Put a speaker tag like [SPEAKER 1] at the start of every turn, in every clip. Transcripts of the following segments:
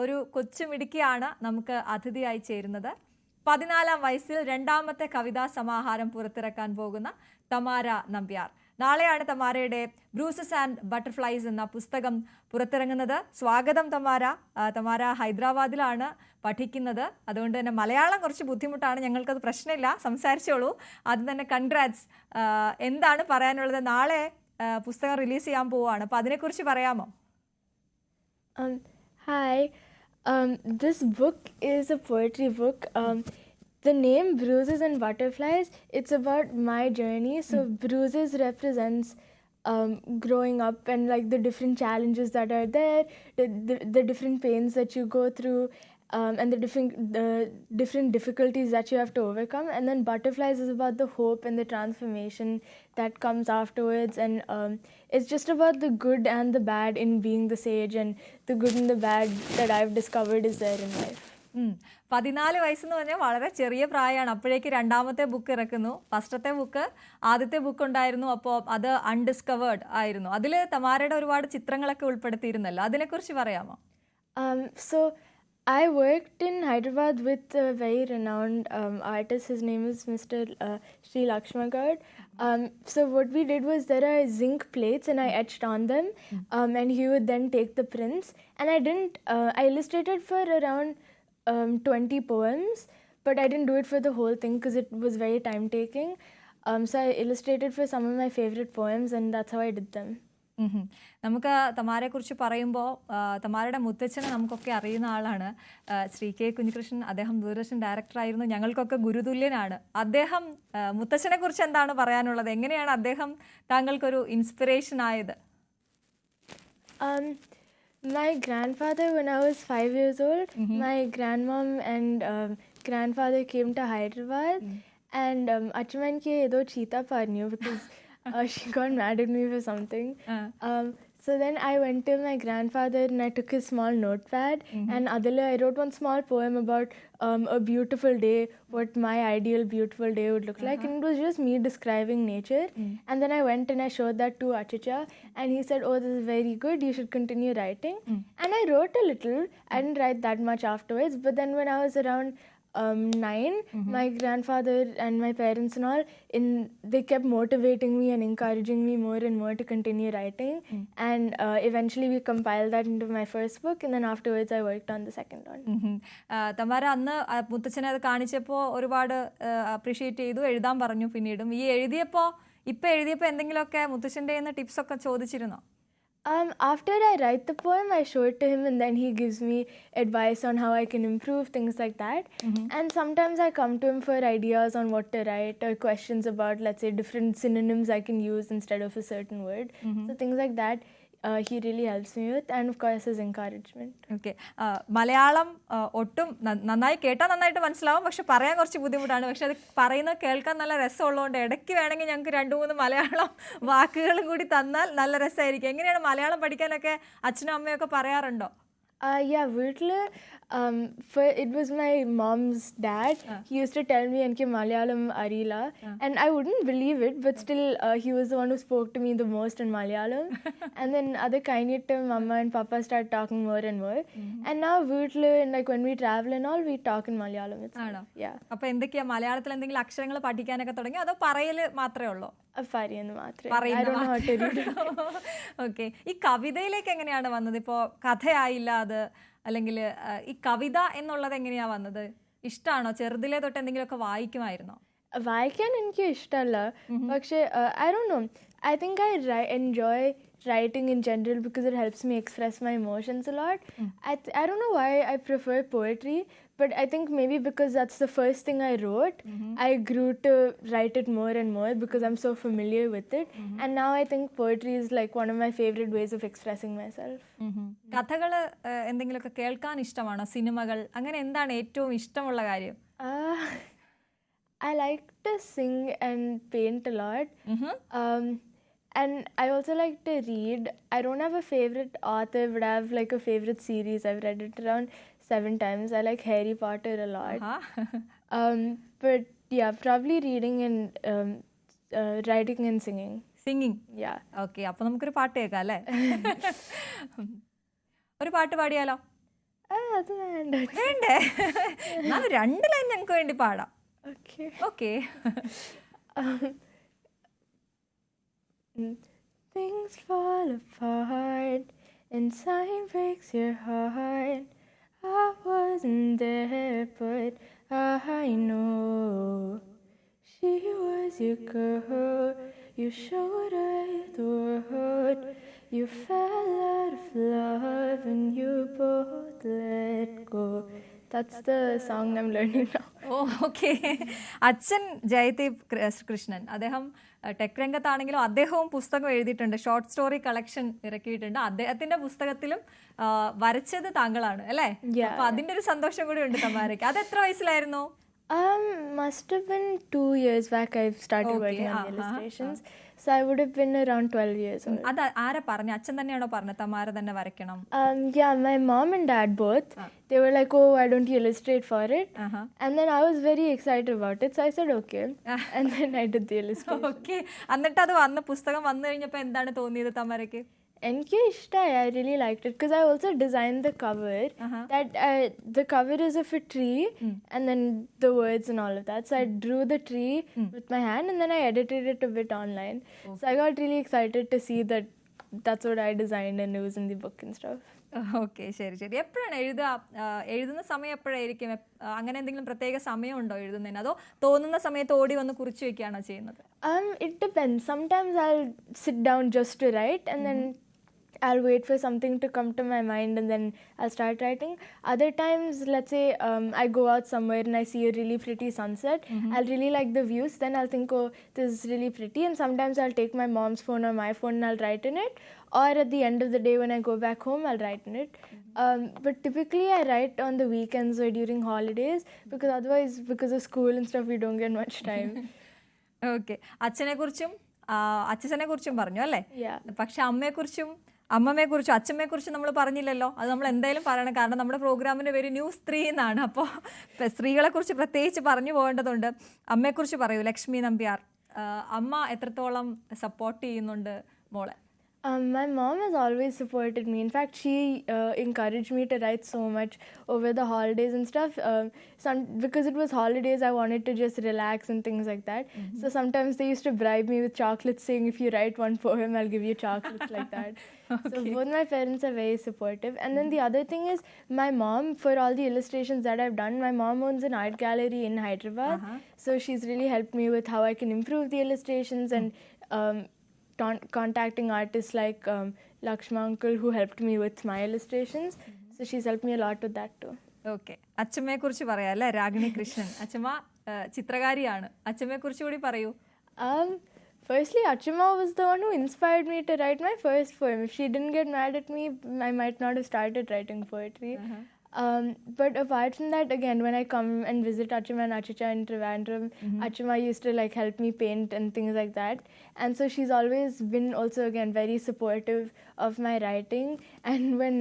[SPEAKER 1] ഒരു കൊച്ചുമിടുക്കിയാണ് നമുക്ക് അതിഥിയായി ചേരുന്നത്. 14-ാം വയസ്സിൽ രണ്ടാമത്തെ കവിതാ സമാഹാരം പുറത്തിറക്കാൻ പോകുന്ന തമാര നമ്പ്യാർ. നാളെയാണ് തമാരയുടെ ബ്രൂസസ് ആൻഡ് ബട്ടർഫ്ലൈസ് എന്ന പുസ്തകം പുറത്തിറങ്ങുന്നത്. സ്വാഗതം തമാര. തമാര ഹൈദരാബാദിലാണ് പഠിക്കുന്നത്, അതുകൊണ്ട് തന്നെ മലയാളം കുറച്ച് ബുദ്ധിമുട്ടാണ്. ഞങ്ങൾക്കത് പ്രശ്നമില്ല, സംസാരിച്ചോളൂ. ആദ്യം തന്നെ കൺഗ്രാറ്റ്സ്. എന്താണ് പറയാനുള്ളത്? നാളെ പുസ്തകം റിലീസ് ചെയ്യാൻ പോവുകയാണ്, അപ്പോൾ അതിനെക്കുറിച്ച് പറയാമോ?
[SPEAKER 2] Hi, this book is a poetry book. The name Bruises and Butterflies, it's about my journey. So Bruises represents growing up and like the different challenges that are there, the different pains that you go through, and the different difficulties that you have to overcome. And then Butterflies is about the hope and the transformation that comes afterwards. And it's just about the good and the bad in being the sage, and the good and the bad that I've discovered is there in life.
[SPEAKER 1] 14 വയസ്സെന്ന് പറഞ്ഞാൽ വളരെ ചെറിയ പ്രായമാണ്. അപ്പോഴേക്ക് രണ്ടാമത്തെ book ഇറക്കുന്നു. ഫസ്റ്റത്തെ book, ആദ്യത്തെ book ഉണ്ടായിരുന്നു, അപ്പോൾ അത് അൺഡിസ്കവേർഡ് ആയിരുന്നു. അതിൽ തമാരയുടെ ഒരുപാട് ചിത്രങ്ങളൊക്കെ ഉൾപ്പെടുത്തിയിരുന്നല്ലോ, അതിനെക്കുറിച്ച് പറയാമോ?
[SPEAKER 2] So I worked in Hyderabad with a very renowned artist. His name is Mr. Sri Lakshmagad. So what we did was, there are zinc plates and I etched on them, and he would then take the prints. And I illustrated for around 20 poems, but I didn't do it for the whole thing because it was very time taking. So I illustrated for some of my favorite poems, and that's how I did them.
[SPEAKER 1] നമുക്ക് തമാരയെക്കുറിച്ച് പറയുമ്പോൾ, തമാരയുടെ മുത്തച്ഛനെ നമുക്കൊക്കെ അറിയുന്ന ആളാണ് Shri K Kunhikrishnan. അദ്ദേഹം ദൂരദർശൻ ഡയറക്ടറായിരുന്നു, ഞങ്ങൾക്കൊക്കെ ഗുരുതുല്യനാണ് അദ്ദേഹം. മുത്തച്ഛനെ കുറിച്ച് എന്താണ് പറയാനുള്ളത്? എങ്ങനെയാണ് അദ്ദേഹം താങ്കൾക്കൊരു ഇൻസ്പിറേഷൻ ആയത്?
[SPEAKER 2] My grandfather, when I was 5 years old, my grandmom and grandfather came to Hyderabad, and Achumanki edo cheetah parniyo because she got mad at me for something. So then I went to my grandfather and I took his small notepad, and adile I wrote one small poem about a beautiful day, what my ideal beautiful day would look like, and it was just me describing nature. And then I went and I showed that to Achicha, and he said, "Oh, this is very good, you should continue writing." And I wrote a little. I didn't write that much afterwards, but then when I was around 9, my grandfather and my parents and all, they kept motivating me and encouraging me more and more to continue writing. And eventually we compiled that into my first book, and then afterwards I worked on the second one.
[SPEAKER 1] തമാര അന്ന് മുത്തച്ഛനെ അത് കാണിച്ചപ്പോൾ ഒരുപാട് appreciate ചെയ്തു, എഴുതാൻ പറഞ്ഞു. പിന്നീടും ഈ എഴുതിയപ്പോൾ എന്തെങ്കിലുമൊക്കെ മുത്തച്ഛൻ്റെ ടിപ്സ് ഒക്കെ ചോദിച്ചിരുന്നോ?
[SPEAKER 2] After I write the poem, I show it to him, and then he gives me advice on how I can improve, things like that. And sometimes I come to him for ideas on what to write, or questions about, let's say, different synonyms I can use instead of a certain word. So things like that he really helps me with, and of course his encouragement.
[SPEAKER 1] Okay. Malayalam ഒട്ടും നന്നായി കേട്ടാൽ നന്നായിട്ട് മനസ്സിലാവും, പക്ഷെ പറയാൻ കുറച്ച് ബുദ്ധിമുട്ടാണ്. പക്ഷെ അത് പറയുന്നത് കേൾക്കാൻ നല്ല രസമുള്ളതുകൊണ്ട് ഇടയ്ക്ക് വേണമെങ്കിൽ ഞങ്ങൾക്ക് 2-3 മലയാളം വാക്കുകളും കൂടി തന്നാൽ നല്ല രസമായിരിക്കും. എങ്ങനെയാണ് മലയാളം പഠിക്കാനൊക്കെ അച്ഛനും അമ്മയൊക്കെ പറയാറുണ്ടോ?
[SPEAKER 2] Yeah, വീട്ടില് it was my mom's dad. He used to tell me enke Malayalam arila, and I wouldn't believe it, but still he was the one who spoke to me the most in Malayalam. And then other kainittu mama and papa start talking more and more, and now വീട്ടില്, like when we travel and all, we talk in Malayalam.
[SPEAKER 1] ആണോ?
[SPEAKER 2] Yeah.
[SPEAKER 1] അപ്പോൾ എന്തൊക്കെയാ മലയാളത്തിൽ എന്തെങ്കിലും അക്ഷരങ്ങൾ പഠിക്കാനൊക്കെ തുടങ്ങി, അതോ പറയൽ മാത്രമേ ഉള്ളൂ? ഓക്കെ. ഈ കവിതയിലേക്ക് എങ്ങനെയാണ് വന്നത്? ഇപ്പോൾ കഥയായില്ല അത്, അല്ലെങ്കിൽ ഈ കവിത എന്നുള്ളത് എങ്ങനെയാ വന്നത്? ഇഷ്ടമാണോ? ചെറുതിലേ തൊട്ട് എന്തെങ്കിലുമൊക്കെ വായിക്കുമായിരുന്നോ?
[SPEAKER 2] വായിക്കാൻ എനിക്ക് ഇഷ്ടമല്ല, പക്ഷേ I don't know, I think I enjoy writing in general because it helps me express my emotions a lot. I don't know why I prefer poetry, but I think maybe because that's the first thing I wrote, I grew to write it more and more because I'm so familiar with it. And now I think poetry is like one of my favorite ways of expressing myself.
[SPEAKER 1] കഥകൾ എന്തെങ്കിലുമൊക്കെ കേൾക്കാൻ ഇഷ്ടമാണോ? സിനിമകൾ, അങ്ങനെ എന്താണ് ഏറ്റവും ഇഷ്ടമുള്ള കാര്യം?
[SPEAKER 2] I like to sing and paint a lot. And I also like to read. I don't have a favorite author, but I have like a favorite series. I've read it around 7 times. I like Harry Potter a lot. But yeah, probably reading and writing and singing.
[SPEAKER 1] Singing?
[SPEAKER 2] Yeah.
[SPEAKER 1] Okay, അപ്പോൾ നമുക്കൊരു പാട്ട് കേൾക്കാം അല്ലേ? ഒരു പാട്ട് പാടിയാലോ?
[SPEAKER 2] അത് വേണ്ട.
[SPEAKER 1] വേണ്ടേ? എന്നാലും 2 ലൈൻ ഞങ്ങൾക്ക് വേണ്ടി പാടാം.
[SPEAKER 2] Okay.
[SPEAKER 1] Okay.
[SPEAKER 2] Things fall apart and time breaks your heart. I wasn't there, but I know she was your girl. You showed her the world. You fell out of love and you both let go. That's the song I'm learning now.
[SPEAKER 1] Okay. അച്ഛൻ ജയദീപ് കൃഷ്ണൻ, അദ്ദേഹം tech രംഗത്താണെങ്കിലും അദ്ദേഹവും പുസ്തകം എഴുതിയിട്ടുണ്ട്, short story collection ഇറക്കിയിട്ടുണ്ട്. അദ്ദേഹത്തിന്റെ പുസ്തകത്തിലും വരച്ചത് താങ്കളാണ് അല്ലേ? അപ്പൊ അതിന്റെ ഒരു സന്തോഷം കൂടി ഉണ്ട് തമാരയ്ക്ക്. അത് എത്ര വയസ്സിലായിരുന്നു?
[SPEAKER 2] Must have been 2 years back I've started working on the illustrations. So I would have been around 12 years old.
[SPEAKER 1] അത് ആരാ പറഞ്ഞു? അച്ഛൻ തന്നെയാണോ പറഞ്ഞത് തമാര തന്നെ വരയ്ക്കണം?
[SPEAKER 2] Yeah, my mom and dad both. They were like, oh, why don't you illustrate for it? And then I was very excited about it. So I said, okay. And then I did the illustration.
[SPEAKER 1] Okay. എന്നിട്ട് അത് പുസ്തകം വന്നു കഴിഞ്ഞപ്പോൾ എന്താണ് തോന്നിയത് തമാരയ്ക്ക്?
[SPEAKER 2] എനിക്ക് ഇഷ്ടമായി. I really liked it because I also designed the cover. The cover is of a tree and then the words and all of that. So I drew the tree with my hand and then I edited it a bit online. So I got really excited to see that that's what I designed and it was in the book and stuff.
[SPEAKER 1] Okay, ശരി ശരി. എപ്പോഴാണ് എഴുതുന്ന സമയം എപ്പോഴായിരിക്കും? അങ്ങനെ എന്തെങ്കിലും പ്രത്യേക സമയമുണ്ടോ എഴുതുന്നതിന്, അതോ തോന്നുന്ന സമയത്ത് ഓടി വന്ന് കുറിച്ച് വെക്കുകയാണോ ചെയ്യുന്നത്?
[SPEAKER 2] It depends. Sometimes I'll sit down just to write and then I'll wait for something to come to my mind and then I'll start writing. Other times, let's say I go out somewhere and I see a really pretty sunset. I'll really like the views. Then I'll think, oh, this is really pretty. And sometimes I'll take my mom's phone or my phone and I'll write in it. Or at the end of the day when I go back home, I'll write in it. But typically I write on the weekends or during holidays because otherwise, because of school and stuff, we don't get much time.
[SPEAKER 1] Okay. അച്ഛനെ കുറിച്ചും പറഞ്ഞു അല്ലേ?
[SPEAKER 2] Yeah.
[SPEAKER 1] പക്ഷെ അമ്മമ്മയെക്കുറിച്ചും അച്ഛമ്മയെക്കുറിച്ചും നമ്മൾ പറഞ്ഞില്ലല്ലോ. അത് നമ്മൾ എന്തായാലും പറയണം, കാരണം നമ്മുടെ പ്രോഗ്രാമിൻ്റെ പേര് ന്യൂസ് 3 എന്നാണ്. അപ്പോൾ സ്ത്രീകളെക്കുറിച്ച് പ്രത്യേകിച്ച് പറഞ്ഞു പോകേണ്ടതുണ്ട്. അമ്മയെക്കുറിച്ച് പറയൂ, ലക്ഷ്മി നമ്പ്യാർ. അമ്മ എത്രത്തോളം സപ്പോർട്ട് ചെയ്യുന്നുണ്ട് മോളെ?
[SPEAKER 2] My mom has always supported me. In fact, she encouraged me to write so much over the holidays and stuff. Because it was holidays, I wanted to just relax and things like that. So sometimes they used to bribe me with chocolates, saying, if you write one poem, I'll give you chocolates like that. Okay. So both my parents are very supportive. And then the other thing is, my mom, for all the illustrations that I've done, my mom owns an art gallery in Hyderabad. So she's really helped me with how I can improve the illustrations and contacting artists like Lakshma uncle who helped me with my illustrations. So she's helped me a lot with that too.
[SPEAKER 1] Okay. അച്ഛമ്മയെക്കുറിച്ച് പറയാം അല്ലേ? രാഗിണി കൃഷ്ണൻ അച്ഛമ്മ ചിത്രകാരിയാണ്. അച്ഛമ്മയെക്കുറിച്ച് കൂടി പറയൂ.
[SPEAKER 2] Firstly, Achima was the one who inspired me to write my first poem. If she didn't get mad at me, I might not have started writing poetry. But apart from that, again, when I come and visit Achima and Achicha in Trivandrum, Achima used to like help me paint and things like that. And so she's always been also again very supportive of my writing. And when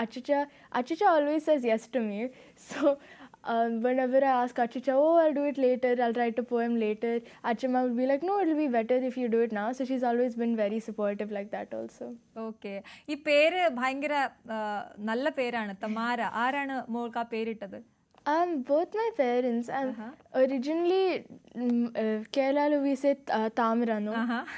[SPEAKER 2] Achicha always says yes to me. So whenever I ask Achicha, oh, I'll do it later, I'll write a poem later, Achima would be like, no, it'll be better if you do it now. So she's always been very supportive like that also.
[SPEAKER 1] Okay. ഈ പേര് ഭയങ്കര നല്ല പേരാണ്, തമാര. ആരാണ് മോൾക്ക് ആ പേരിട്ടത്?
[SPEAKER 2] Both my parents. Originally, Kerala we say Tamara, no?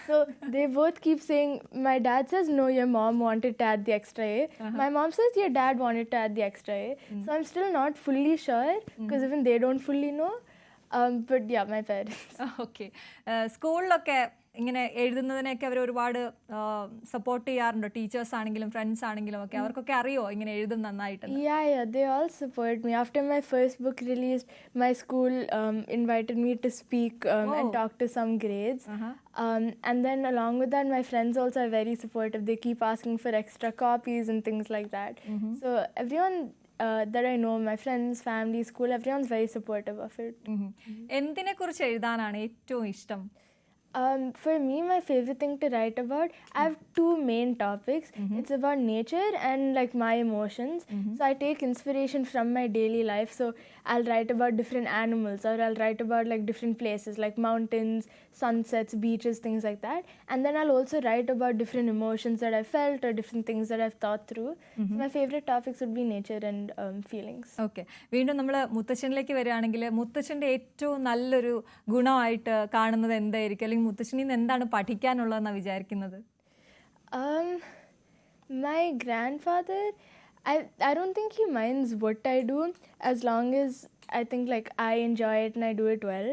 [SPEAKER 2] So they both keep saying, my dad says, no, your mom wanted to add the extra A. My mom says, your dad wanted to add the extra A. So I'm still not fully sure because even they don't fully know. But yeah, my parents.
[SPEAKER 1] Okay. സ്കൂളിലൊക്കെ ഇങ്ങനെ എഴുതുന്നതിനൊക്കെ അവർ ഒരുപാട് support ചെയ്യാറുണ്ടോ? Teachers ആണെങ്കിലും friends ആണെങ്കിലും ഒക്കെ അവർക്കൊക്കെ അറിയോ ഇങ്ങനെ എഴുതും നന്നായിട്ട്?
[SPEAKER 2] Yeah, they all support me. After my first book released, my school invited me to speak and talk to some grades. And then along with that, my friends also are very supportive. They keep asking for extra copies and things like that. So everyone that I know, my friends, family, school, everyone's very supportive of it.
[SPEAKER 1] എന്തിനെ കുറിച്ച് എഴുതാനാണ് ഏറ്റവും ഇഷ്ടം?
[SPEAKER 2] For me, my favorite thing to write about, I have two main topics. It's about nature and like my emotions. So I take inspiration from my daily life. So I'll write about different animals, or I'll write about like different places like mountains, sunsets, beaches, things like that. And then I'll also write about different emotions that I felt or different things that I've thought through. So my favorite topics would be nature and feelings.
[SPEAKER 1] Okay, വീണ്ടും നമ്മൾ മുത്തശ്ശനിലേക്ക് വരികയാണെങ്കിൽ മുത്തശ്ശൻ്റെ ഏറ്റവും നല്ലൊരു ഗുണമായിട്ട് കാണുന്നത് എന്തായിരിക്കും, അല്ലെങ്കിൽ മുത്തശ്ശനിൽ നിന്ന് എന്താണ് പഠിക്കാനുള്ളതെന്നാണ് വിചാരിക്കുന്നത്?
[SPEAKER 2] My grandfather, I don't think he minds what I do as long as I think like I enjoy it and I do it well.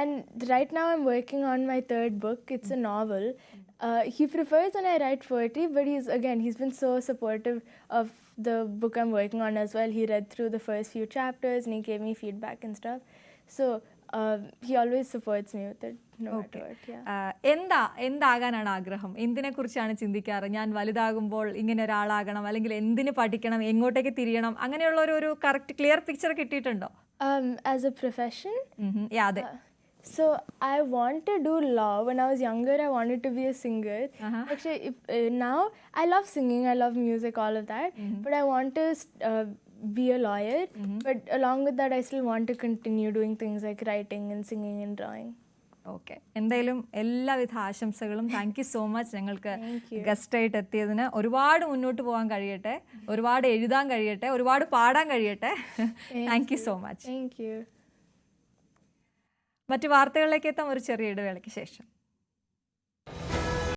[SPEAKER 2] And right now I'm working on my third book. It's a novel. He prefers when I write poetry, but he's been so supportive of the book I'm working on as well. He read through the first few chapters and he gave me feedback and stuff. So he always supports me with it, no matter what. Yeah.
[SPEAKER 1] എന്താകാനാണ് ആഗ്രഹം? എന്തിനെ കുറിച്ചാണ് ചിന്തിക്കാറ്? ഞാൻ വലുതാകുമ്പോൾ ഇങ്ങനെ ഒരാളാകണം, അല്ലെങ്കിൽ എന്തിന് പഠിക്കണം, എങ്ങോട്ടേക്ക് തിരിയണം, അങ്ങനെയുള്ള ഒരു കറക്റ്റ് ക്ലിയർ പിക്ചർ കിട്ടിയിട്ടുണ്ടോ?
[SPEAKER 2] As a profession?
[SPEAKER 1] അതെ.
[SPEAKER 2] So I want to do law. When I was younger, I wanted to be a singer. Actually, now I love singing, I love music, all of that. But I want to be a lawyer. But along with that, I still want to continue doing things like writing and singing and drawing.
[SPEAKER 1] Okay, എന്തായാലും എല്ലാവിധ ആശംസകളും. Thank you so much ഞങ്ങൾക്ക് ഗസ്റ്റായിട്ട് എത്തിയതിന്. ഒരുപാട് മുന്നോട്ട് പോകാൻ കഴിയട്ടെ, ഒരുപാട് എഴുതാൻ കഴിയട്ടെ, ഒരുപാട് പാടാൻ കഴിയട്ടെ. Thank you so much.
[SPEAKER 2] Thank you.
[SPEAKER 1] മറ്റു വാർത്തകളിലേക്ക് എത്താം ഒരു ചെറിയ ഇടവേളയ്ക്ക് ശേഷം.